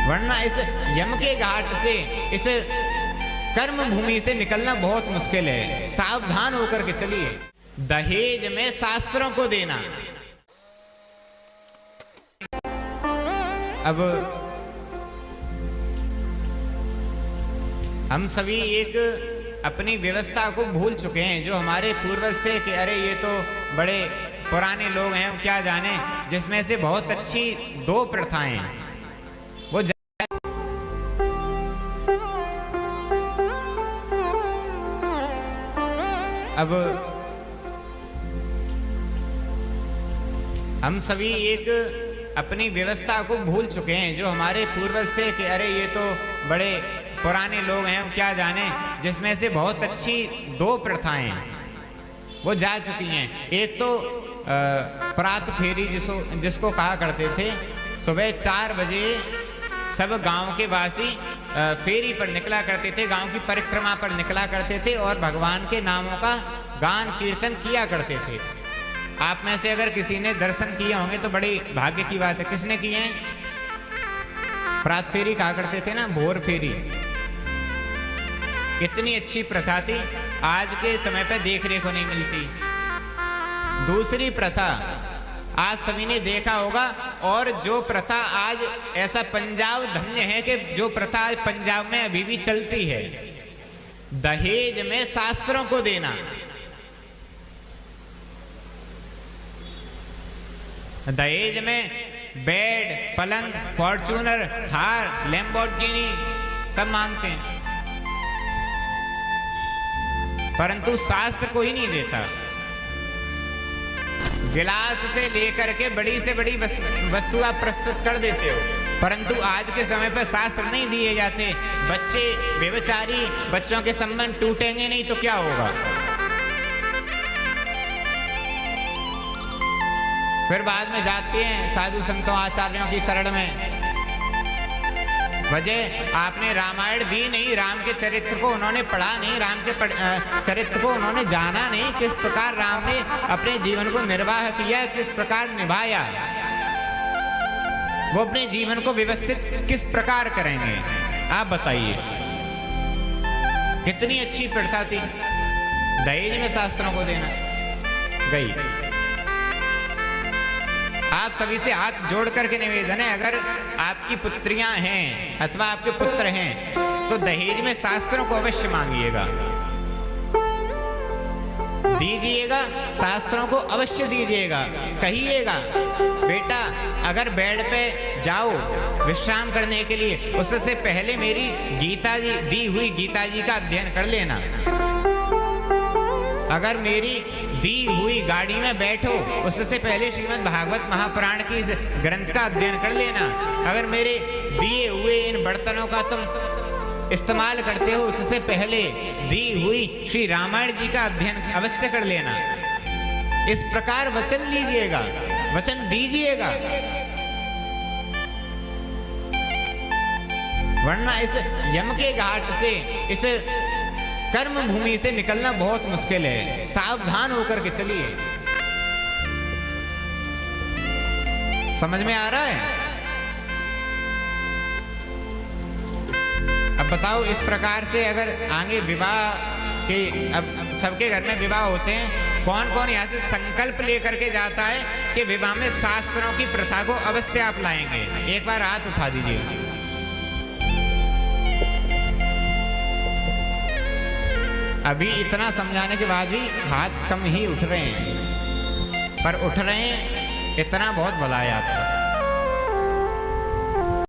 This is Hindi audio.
वरना इस यम के घाट से, इस कर्म भूमि से निकलना बहुत मुश्किल है। सावधान होकर के चलिए। दहेज में शास्त्रों को देना। अब हम सभी एक अपनी व्यवस्था को भूल चुके हैं। जो हमारे पूर्वज थे कि अरे ये तो बड़े पुराने लोग हैं, क्या जाने, जिसमें से बहुत अच्छी 2 प्रथाएं हैं वो अब हम सभी एक अपनी व्यवस्था को भूल चुके हैं। जो हमारे पूर्वज थे कि अरे ये तो बड़े पुराने लोग हैं, क्या जाने, जिसमें से बहुत अच्छी 2 प्रथाएं हैं वो जा चुकी हैं। एक तो प्रात फेरी जिसको कहा करते थे। सुबह 4 बजे सब गांव के वासी फेरी पर निकला करते थे, गांव की परिक्रमा पर निकला करते थे और भगवान के नामों का गान कीर्तन किया करते थे। आप में से अगर किसी ने दर्शन किए होंगे तो बड़ी भाग्य की बात है। किसने किए हैं? प्रात फेरी कहा करते थे ना, भोर फेरी। कितनी अच्छी प्रथा थी, आज के समय पे देखने को नहीं मिलती। दूसरी प्रथा आज सभी ने देखा होगा, और जो प्रथा आज ऐसा पंजाब धन्य है कि जो प्रथा आज पंजाब में अभी भी चलती है, दहेज में शास्त्रों को देना। दहेज में बेड, पलंग, फॉर्च्यूनर, थार, लैम्बोर्गिनी सब मांगते हैं, परंतु शास्त्र कोई नहीं देता। गिलास से लेकर के बड़ी से बड़ी वस्तु आप प्रस्तुत कर देते हो, परंतु आज के समय पर शास्त्र नहीं दिए जाते। बच्चे व्यभिचारी, बच्चों के संबंध टूटेंगे नहीं तो क्या होगा? फिर बाद में जाते हैं साधु संतों आचार्यों की शरण में। वजह आपने रामायण दी नहीं, राम के चरित्र को उन्होंने पढ़ा नहीं, राम के चरित्र को उन्होंने जाना नहीं, किस प्रकार राम ने अपने जीवन को निर्वाह किया, किस प्रकार निभाया, वो अपने जीवन को व्यवस्थित किस प्रकार करेंगे, आप बताइए। कितनी अच्छी प्रथा थी दहेज में शास्त्रों को देना। गई। आप सभी से हाथ जोड़ करके निवेदन है, अगर आपकी पुत्रियां हैं अथवा आपके पुत्र हैं तो दहेज में शास्त्रों को अवश्य मांगिएगा, दीजिएगा, शास्त्रों को अवश्य दीजिएगा। कहिएगा बेटा अगर बेड पे जाओ विश्राम करने के लिए, उससे पहले मेरी गीता जी दी हुई गीता जी का अध्ययन कर लेना। अगर मेरी दी हुई गाड़ी में बैठो उससे पहले श्रीमद् भागवत महापुराण की इस ग्रंथ का अध्ययन कर लेना। अगर मेरे दिए हुए इन बर्तनों का तुम इस्तेमाल करते हो उससे पहले दी हुई श्री रामायण जी का अध्ययन अवश्य कर लेना। इस प्रकार वचन लीजिएगा, वचन दीजिएगा, वरना इस यम के घाट से, इस कर्म भूमि से निकलना बहुत मुश्किल है। सावधान होकर के चलिए। समझ में आ रहा है? अब बताओ इस प्रकार से अगर आगे विवाह के, अब सबके घर में विवाह होते हैं, कौन कौन यहाँ से संकल्प लेकर के जाता है कि विवाह में शास्त्रों की प्रथा को अवश्य आप लाएंगे? एक बार हाथ उठा दीजिए। अभी इतना समझाने के बाद भी हाथ कम ही उठ रहे हैं, पर उठ रहे हैं, इतना बहुत भला है आपका।